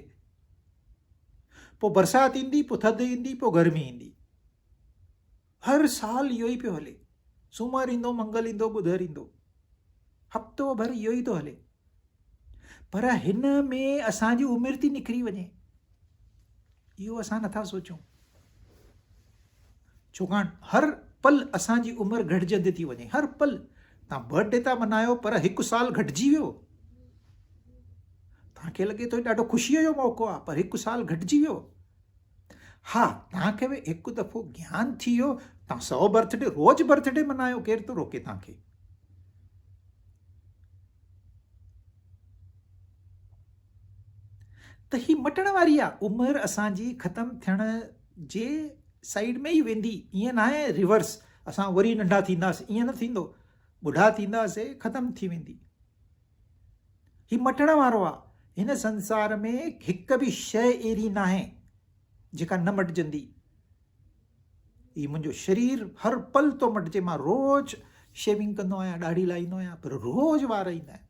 पोइ बरसाति ईंदी, पोइ थधि ईंदी, पोइ गर्मी ईंदी, हर साल इहो ई पियो हले। सूमरु ईंदो, मंगल ईंदो, ॿुधरु ईंदो, हफ़्तो भर इहो ई थो हले। पर हिन में असांजी उमिरि थी निकिरी वञे, इहो असां नथा सोचूं। छाकाणि हर पल असांजी उमिरि घटिजंदी थी वञे, हर पल। तव्हां बर्थडे था मल्हायो, पर हिकु साल घटिजी वियो। तव्हांखे लॻे थो ॾाढो ख़ुशीअ जो मौक़ो आहे, पर हिकु साल घटिजी वियो। हा, तव्हांखे बि हिकु दफ़ो ज्ञान थी वियो, तव्हां 100 बर्थडे रोज़ बर्थडे मल्हायो, केरु थो रोके तव्हांखे? त ही मटण वारी आहे, उमिरि असांजी ख़तमु थियण जे साइड में ई वेंदी। ईअं न आहे रिवर्स, असां वरी नंढा थींदासीं, ईअं न थींदो। ॿुढा थींदासीं, ख़तमु थी वेंदी। ही मटण वारो आहे। हिन संसार में हिकु बि शइ अहिड़ी न आहे जेका न मटिजंदी। ही मुंहिंजो शरीर हर पल थो मटिजे। मां रोज़ शेविंग कंदो आहियां, ॾाढ़ी लाहींदो आहियां, पर रोज़ वार ईंदा आहिनि।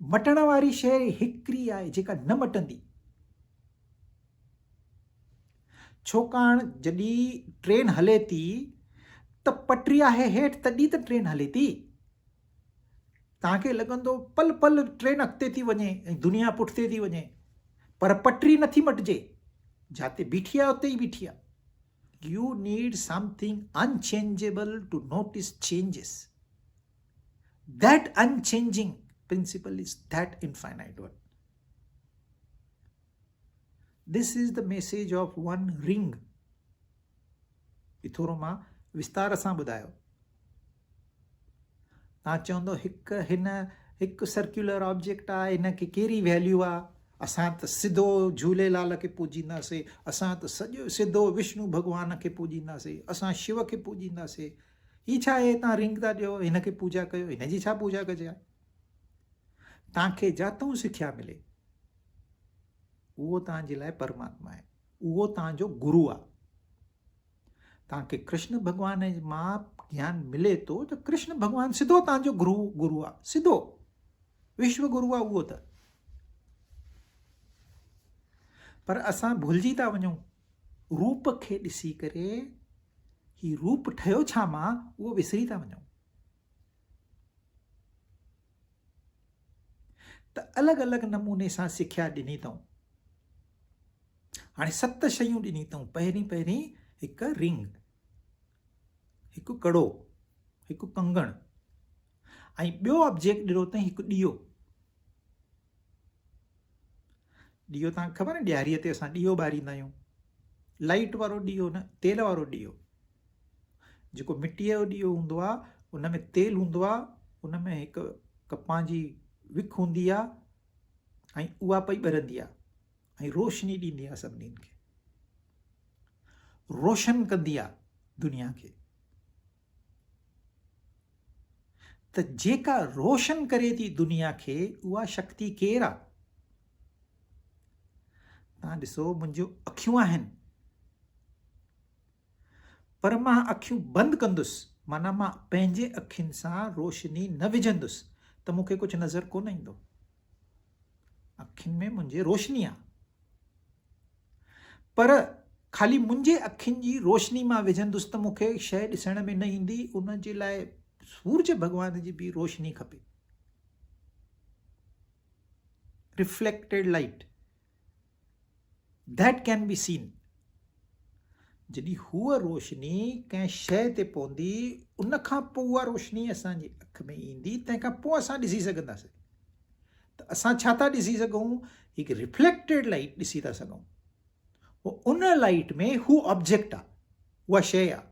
मटण वारी शइ हिकिड़ी आहे जेका न मटंदी। छाकाणि जॾहिं ट्रेन हले थी त पटरी आहे हेठि, तॾहिं त ट्रेन हले थी। तव्हांखे लॻंदो पल पल ट्रेन अॻिते थी वञे ऐं दुनिया पुठिते थी वञे, पर पटरी नथी मटिजे, जिते बीठी आहे उते ई बीठी आहे। You need something unchangeable to notice changes. That unchanging principle is that infinite one. This is the message of one ring. थोरो मां विस्तार सां ॿुधायो। तव्हां चवंदो हिकु सर्कुलर ऑब्जेक्ट आहे, हिनखे कहिड़ी वैल्यू आहे? असां त सिधो झूलेलाल खे पूजींदासीं, असां त सॼो सिधो विष्णु भॻवान खे पूजींदासीं, असां शिव खे पूजींदासीं। ही छा आहे? तव्हां रिंग था ॾियो, हिनखे पूजा कयो, हिनजी छा पूजा कजे आहे? तव्हांखे जातों सिख्या मिले, उहो तव्हांजे लाइ परमात्मा आहे, उहो तव्हांजो गुरु आहे। तव्हांखे कृष्ण भॻवान मां ज्ञान मिले थो त कृष्ण भॻवानु सिधो तव्हांजो गुरु आहे, सिधो विश्व गुरु आहे उहो त। पर असां भुलिजी था वञूं, रूप खे ॾिसी करे ही रूप ठहियो छा मां, उहो विसरी था वञूं। त अलॻि अलॻि नमूने सां सिख्या ॾिनी अथऊं। हाणे 7 शयूं ॾिनी अथऊं। पहिरीं हिकु रिंग, हिकु कड़ो, हिकु कंगण, ऐं ॿियो ऑब्जेक्ट ॾिनो अथई हिकु ॾीओ। ॾीओ तव्हांखे ख़बर आहे ॾियारीअ ते असां ॾीओ ॿारींदा आहियूं, लाइट वारो ॾीओ न, तेल वारो ॾीओ। जेको मिटीअ जो ॾीओ हूंदो आहे उन में तेल हूंदो आहे, उन में हिकु कपां जी विख हूंदी आहे ऐं उहा पई ॿरंदी आहे ऐं रोशनी ॾींदी आहे सभिनीनि खे, रोशन कंदी आहे दुनिया खे। त जेका रोशन करे थी दुनिया खे उहा शक्ति केरु आहे? तव्हां ॾिसो मुंहिंजूं अखियूं आहिनि, पर मां अखियूं बंदि कंदुसि, माना मां पंहिंजे अखियुनि सां रोशनी न विझंदुसि त मूंखे कुझु नज़र कोन ईंदो। अखियुनि में मुंहिंजे रोशनी आहे, पर ख़ाली मुंहिंजे अखियुनि जी रोशनी मां विझंदुसि त मूंखे शइ ॾिसण में न ईंदी। उन जे लाइ सूरज भॻवान जी बि रोशनी खपे, reflected light that can be seen. जॾहिं हूअ रोशनी कंहिं शइ ते पवंदी, उन खां पोइ उहा रोशनी असांजी अखि में ईंदी, तंहिंखां पोइ असां ॾिसी सघंदासीं। त असां छा था ॾिसी सघूं? हिकु रिफ्लेक्टेड लाइट ॾिसी था सघूं। उन लाइट में हू ऑब्जेक्ट आहे, उहा शइ आहे,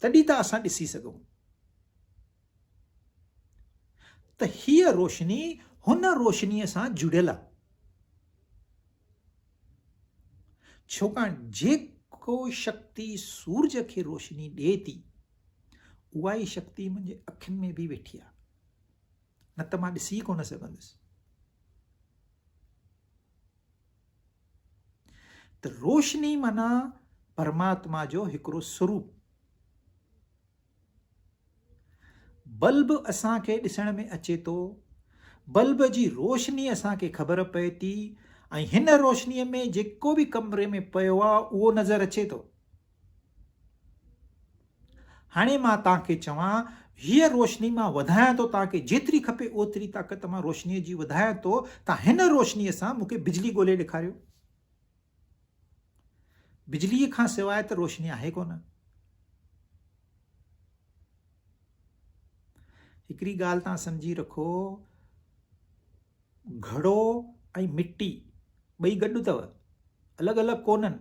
तॾहिं त असां ॾिसी सघूं। त हीअ रोशनी हुन रोशनीअ सां जुड़ियल आहे। छाकाणि जेको शक्ति सूरज खे रोशनी ॾिए थी, उहा ई शक्ति मुंहिंजे अखियुनि में बि वेठी आहे, न त मां ॾिसी कोन सघंदुसि। त रोशनी माना परमात्मा जो हिकिड़ो स्वरूप। बल्ब असांखे ॾिसण में अचे थो, बल्ब जी रोशनी असांखे ख़बर पए थी, ऐं हिन रोशनीअ में जेको बि कमरे में पियो आहे उहो नज़र अचे थो। हाणे मां तव्हांखे चवां, हीअ रोशनी मां वधायां थो, तव्हांखे जेतिरी खपे ओतिरी ताक़त मां रोशनीअ जी वधायां थो, तव्हां हिन रोशनीअ सां मूंखे बिजली ॻोल्हे ॾेखारियो। बिजलीअ खां सवाइ त रोशनी आहे कोन। हिकिड़ी ॻाल्हि तव्हां सम्झी रखो, घड़ो ऐं मिट्टी ॿई गॾु अथव, अलॻि अलॻि कोन्हनि।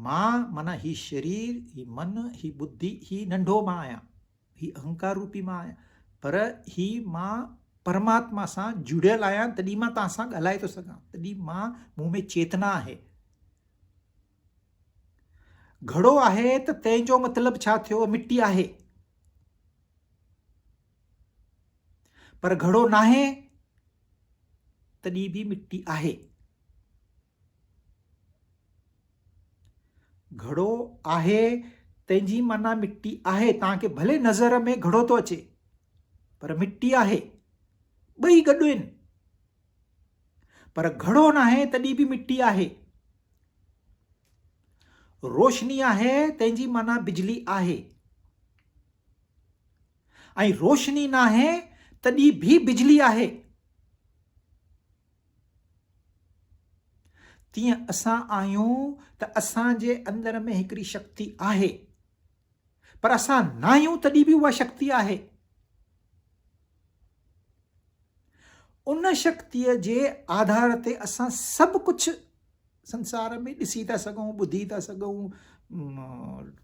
मां माना ही शरीर, ही मन, ही बुद्धि, ही नंढो मां आहियां, ही अहंकार रूपी मां आहियां, पर ही मां परमात्मा सां जुड़ियल आहियां, तॾहिं मां तव्हां सां ॻाल्हाए थो सघां, तॾहिं मूं में चेतना आहे। घड़ो आहे त तंहिंजो मतिलबु छा थियो? मिट्टी आहे। पर घड़ो नाहे तॾहिं बि मिट्टी आहे। घड़ो आहे तंहिंजी माना मिट्टी आहे। तव्हांखे भले नज़र में घड़ो थो अचे, पर मिट्टी आहे, ॿई गॾु आहिनि। पर घड़ो नाहे तॾहिं बि मिट्टी आहे। रोशनी आहे तंहिंजी माना बिजली आहे, ऐं रोशनी नाहे तॾहिं बि बिजली आहे। तीअं असां आहियूं त असांजे अंदर में हिकिड़ी शक्ति आहे, पर असां न आहियूं तॾहिं बि उहा शक्ति आहे। उन शक्तिअ जे आधार ते असां सभु कुझु संसार में ॾिसी था सघूं, ॿुधी था सघूं,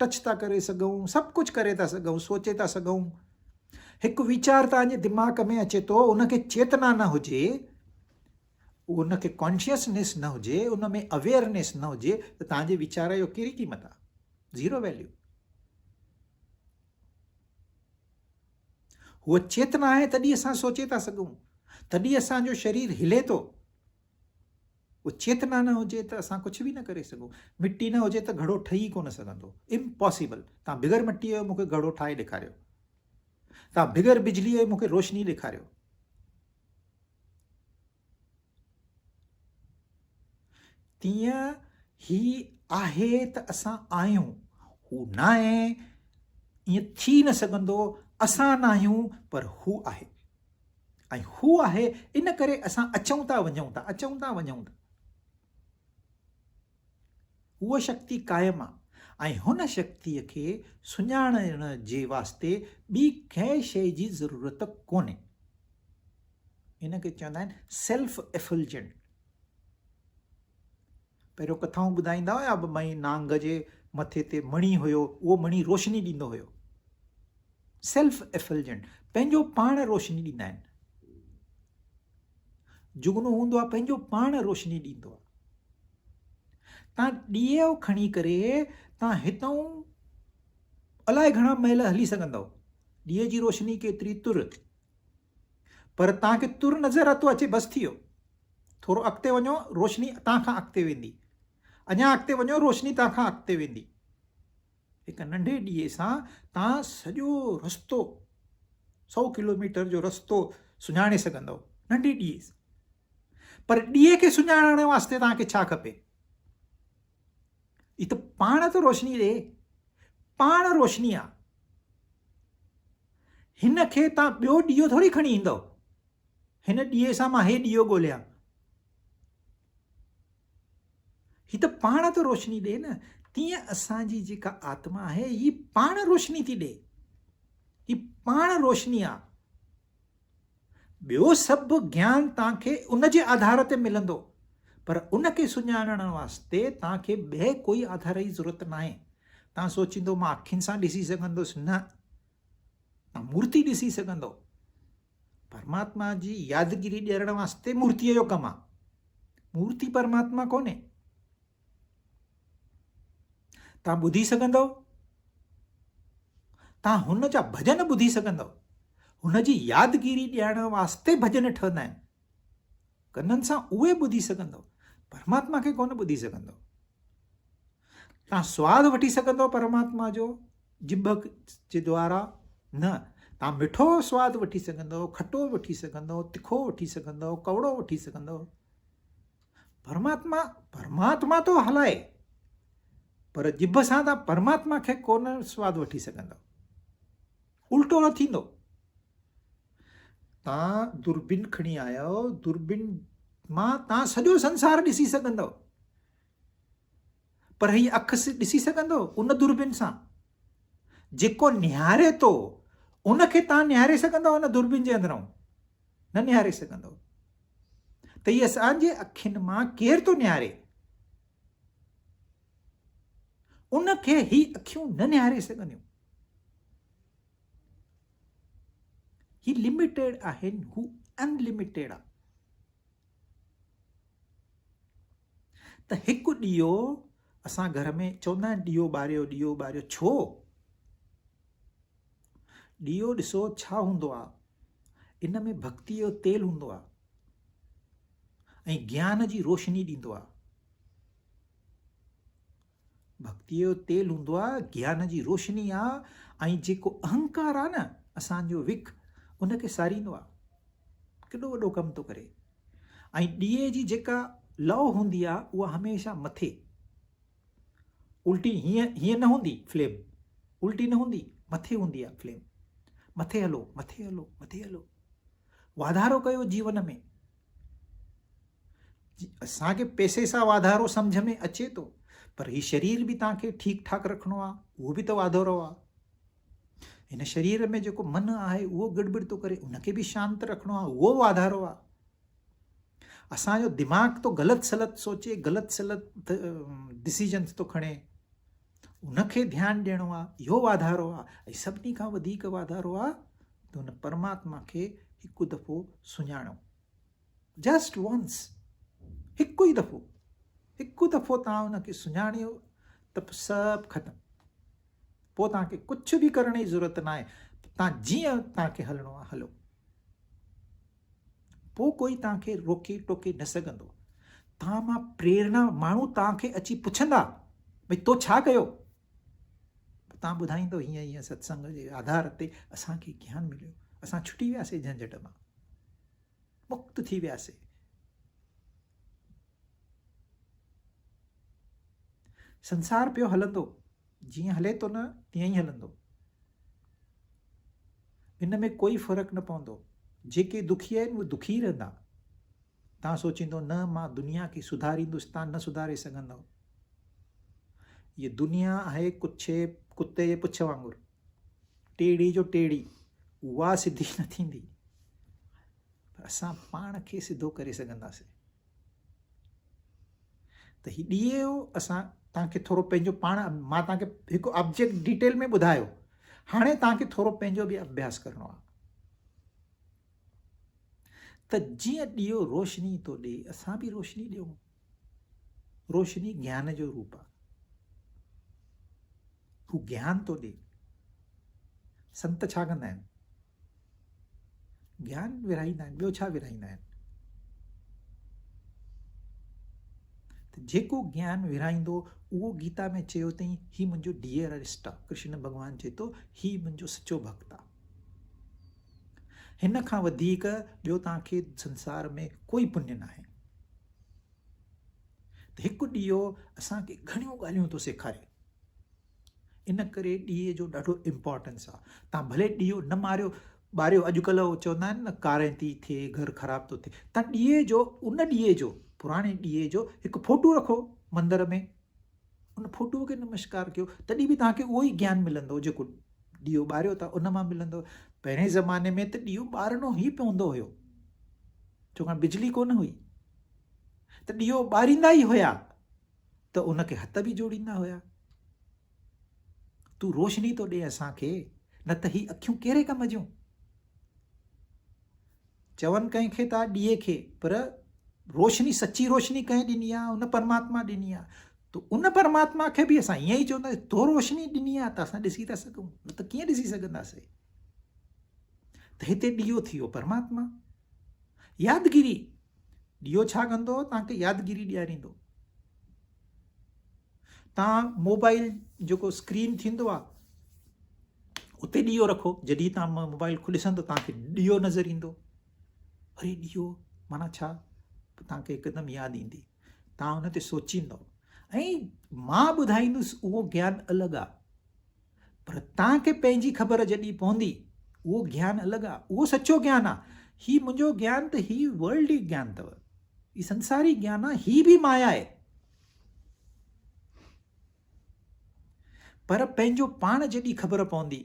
टच था करे सघूं, सभु कुझु करे था सघूं, सोचे था सघूं। हिकु वीचार तव्हांजे दिमाग़ में अचे थो, उनखे चेतना न हुजे, उनखे कॉन्शियसनेस न हुजे, उन में अवेयरनेस न हुजे, त तव्हांजे वीचार जो कहिड़ी क़ीमत आहे? Zero value. उहा चेतना आहे तॾहिं असां सोचे था सघूं, तॾहिं असांजो शरीर हिले थो। उहा चेतना न हुजे त असां कुझु बि न करे सघूं। मिट्टी न हुजे त घड़ो ठही कोन सघंदो, इम्पॉसिबल। तव्हां बिगर मिट्टीअ जो मूंखे घड़ो ठाहे ॾेखारियो, तव्हां बिगर बिजलीअ जो मूंखे रोशनी ॾेखारियो। तीअं ही आहे त असां आहियूं, हू न आहे ईअं थी न सघंदो। असां न आहियूं पर हू आहे, ऐं हू आहे इन करे असां अचूं था वञूं था, अचूं था वञूं था। उहा शक्ति क़ाइमु आहे, ऐं हुन शक्तिअ खे सुञाणण जे वास्ते ॿी कंहिं शइ जी ज़रूरत कोन्हे। इन खे चवंदा आहिनि सेल्फ एफुलजेंट। पहिरियों कथाऊं ॿुधाईंदा हुया भई नांग जे मथे ते मणी हुयो, उहो मणी रोशनी ॾींदो हुयो। सेल्फ एफल्जेंट, पंहिंजो पाण रोशनी ॾींदा आहिनि। जुगनू हूंदो आहे पंहिंजो पाण रोशनी ॾींदो आहे। तव्हां ॾीओ खणी करे तव्हां हितां अलाए घणा महल हली सघंदव, ॾीए जी रोशनी केतिरी तुर, पर तव्हांखे तुर नज़र नथो अचे, बसि थी वियो। थोरो अॻिते वञो, रोशनी तव्हां खां अॻिते वेंदी, अञा अॻिते वञो, रोशनी तव्हां खां अॻिते वेंदी। हिकु नंढे ॾीए सां तव्हां सॼो रस्तो 100 किलोमीटर जो रस्तो सुञाणे सघंदव, नंढे ॾीए सां। पर ॾीए खे सुञाणण वास्ते तव्हांखे छा खपे? ही त पाण त रोशनी ॾे, पाण रोशनी आहे। हिन खे तव्हां ॿियो ॾीओ थोरी खणी ईंदव, हिन ॾीए सां मां हे ॾीओ ॻोल्हियां। ही त पाण त रोशनी ॾे न। तीअं असांजी जेका आत्मा आहे ही पाण रोशनी थी ॾे, ही पाण रोशनी आहे। ॿियो सभु ज्ञान तव्हांखे उन जे आधार ते मिलंदो, पर उनखे सुञाणण वास्ते तव्हांखे ॿिए कोई आधार जी ज़रूरत न आहे। तव्हां सोचींदो मां अखियुनि सां ॾिसी सघंदुसि, न, तव्हां मूर्ति ॾिसी सघंदो। परमात्मा जी यादगिरी ॾियण वास्ते मूर्तीअ जो कमु आहे, मूर्ति परमात्मा कोन्हे। तव्हां ॿुधी सघंदव, तव्हां हुन जा भॼन ॿुधी सघंदव, हुन जी यादगिरी ॾियण वास्ते भॼन ठहंदा आहिनि, कननि सां उहे ॿुधी सघंदव, परमात्मा खे कोन ॿुधी सघंदव। तव्हां स्वादु वठी सघंदव परमात्मा जो जिभ जे द्वारा, न। तव्हां मिठो स्वादु वठी सघंदव, खटो वठी सघंदव, तिखो वठी सघंदव, कवड़ो वठी सघंदव। परमात्मा तो हलाए, पर जिभ सां तव्हां परमात्मा खे कोन स्वादु वठी सघंदव। उल्टो न थींदो। तव्हां दूरबीन खणी आयो, दूरबीन मां तव्हां सॼो संसार ॾिसी सघंदव, पर हीअ अखि ॾिसी सघंदव उन दूरबीन सां? जेको निहारे थो उनखे तव्हां निहारे सघंदव न दूरबीन जे अंदरां? न निहारे सघंदव। त हीअ असांजे अखियुनि मां केरु थो निहारे? उनखे ही अखियूं न निहारे सघंदियूं। ही लिमिटेड आहिनि, हू अनलिमिटेड आहे। त हिकु ॾीओ असां घर में चवंदा आहिनि ॾीओ ॿारियो, ॾीओ ॿारियो। छो? ॾीओ ॾिसो छा हूंदो आहे, इन में भक्ति जो तेल हूंदो आहे ऐं ज्ञान जी रोशनी ॾींदो आहे। भक्ति जो तेल हूंदो आहे, ज्ञान जी रोशनी आहे, ऐं जेको अहंकार आहे न असांजो विक, उनखे सारींदो आहे। केॾो वॾो कमु थो करे। ऐं ॾीए जी जेका लौ हूंदी आहे उहा हमेशह मथे, उल्टी हीअं न हूंदी फ्लेम, उल्टी न हूंदी, मथे हूंदी आहे फ्लेम। मथे हलो, मथे हलो, मथे हलो, वाधारो कयो जीवन में। असांखे पैसे सां वाधारो सम्झ में अचे थो, पर हीउ शरीर बि तव्हांखे ठीकु ठाकु रखिणो आहे, उहो बि त वाधारो आहे। हिन शरीर में जेको मन आहे उहो गड़बड़ थो करे, उनखे बि शांति रखिणो आहे, उहो वाधारो आहे। असांजो दिमाग़ तो ग़लति सलत सोचे, ग़लति सलत डिसीजन्स थो खणे, उनखे ध्यानु ॾियणो आहे, इहो वाधारो आहे। ऐं सभिनी खां वधीक वाधारो आहे त हुन परमात्मा खे हिकु दफ़ो सुञाणो, जस्ट वंस, हिकु ई दफ़ो। हिकु दफ़ो तव्हां हुनखे सुञाणियो त सभु ख़तमु। पोइ तव्हांखे कुझु बि करण जी ज़रूरत न आहे, तव्हां जीअं तव्हांखे हलणो आहे हलो। पोइ कोई तव्हांखे रोके टोके न सघंदो। तव्हां मां प्रेरणा, माण्हू तव्हांखे अची पुछंदा भई तो छा कयो, तव्हां ॿुधाईंदो हीअं हीअं सत्संग जे आधार ते असांखे ज्ञान मिलियो, असां छुटी वियासीं झंझट मां, मुक्त थी वियासीं। संसार पियो हलंदो, जीअं हले थो न तीअं ई हलंदो, इन में कोई फ़र्क़ु न पवंदो। जेके दुखी आहिनि उहे दुखी रहंदा। तव्हां सोचींदो न मां दुनिया खे सुधारींदुसि, तव्हां न सुधारे सघंदव। ये दुनिया आहे कुत्ते जे पुछ वांगुरु, टेड़ी जो टेड़ी, उहा सिधी न थींदी, पर असां पाण खे सिधो करे सघंदासीं। त हीउ ॾीए जो असां तव्हांखे थोरो पंहिंजो पाण, मां तव्हांखे हिकु ऑब्जेक्ट डिटेल में ॿुधायो, हाणे तव्हांखे थोरो पंहिंजो बि अभ्यास करिणो आहे। त जीअं ॾीओ रोशनी थो ॾे, असां बि रोशनी ॾियूं। रोशनी ज्ञान जो रूप आहे, हू ज्ञान थो ॾे। संत छा कंदा आहिनि? ज्ञान विराईंदा आहिनि, ॿियो छा विराईंदा आहिनि? त जेको ज्ञान विराईंदो उहो गीता में चयो अथई, ही मुंहिंजो डियरेस्ट आहे। कृष्ण भॻवानु चए थो, ही मुंहिंजो सचो भक्त आहे। हिन खां वधीक ॿियो तव्हांखे संसार में कोई पुण्य न आहे। त हिकु ॾीओ असांखे घणियूं ॻाल्हियूं थो सेखारे। इन करे ॾीए जो ॾाढो इम्पोर्टेंस आहे। तव्हां भले ॾीओ न ॿारियो, अॼुकल्ह उहो चवंदा आहिनि न, कारें थी थिए, घर ख़राबु थो थिए। तव्हां ॾीए जो, उन ॾीए जो, पुराणे ॾीए जो हिकु फोटो रखो मंदर में, उन फोटूअ खे नमस्कार कयो, तॾहिं बि तव्हांखे उहो ई ज्ञान मिलंदो जेको ॾीओ ॿारियो था उन मां मिलंदो। पहिरें ज़माने में त ॾीओ ॿारिणो ई पवंदो हुयो, छाकाणि बिजली कोन हुई, त ॾीओ ॿारींदा ई हुया, त उनखे हथ बि जोड़ींदा हुया। तूं रोशनी थो ॾे असांखे, न त ही अखियूं कहिड़े कम जूं? चवनि कंहिंखे था ॾीए खे, पर रोशनी, सची रोशनी कंहिं ॾिनी आहे? उन परमात्मा ॾिनी आहे। त उन परमात्मा खे बि असां ईअं ई चवंदासीं, तो रोशनी ॾिनी आहे त असां ॾिसी था सघूं, न त कीअं ॾिसी सघंदासीं? त हिते ॾीओ थी वियो परमात्मा। यादगिरी, ॾीओ छा कंदो? तव्हांखे यादगिरी ॾियारींदो। तव्हां मोबाइल जेको स्क्रीन थींदो आहे उते ॾीओ रखो, जॾहिं तव्हां मोबाइल खोले ॾिसंदो तव्हांखे ॾीओ नज़र ईंदो। अरे ॾीओ माना छा? तव्हांखे हिकदमि यादि ईंदी, तव्हां हुन ते सोचींदव, ऐं मां ॿुधाईंदुसि उहो ज्ञान अलॻि आहे, पर तव्हांखे पंहिंजी ख़बर जॾहिं पवंदी उहो ज्ञान अलॻि आहे, उहो सचो ज्ञान आहे। ही मुंहिंजो ज्ञान त ही वर्ल्डी ज्ञान अथव, ही संसारी ज्ञान आहे, ही बि माया आहे। पर पंहिंजो पाण जॾहिं ख़बर पवंदी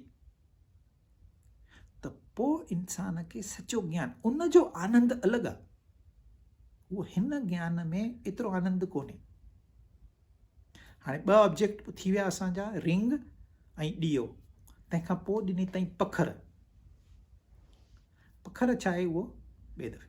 त पोइ इंसान खे सचो ज्ञान, उन जो आनंद अलॻि आहे। उहो हिन ज्ञान में एतिरो आनंद कोन्हे। हाणे ॿ ऑब्जेक्ट थी विया असांजा, रिंग ऐं ॾीओ। तंहिंखां पोइ ॾिनी अथई पखर। पखर छा आहे उहो ॿिए दफ़े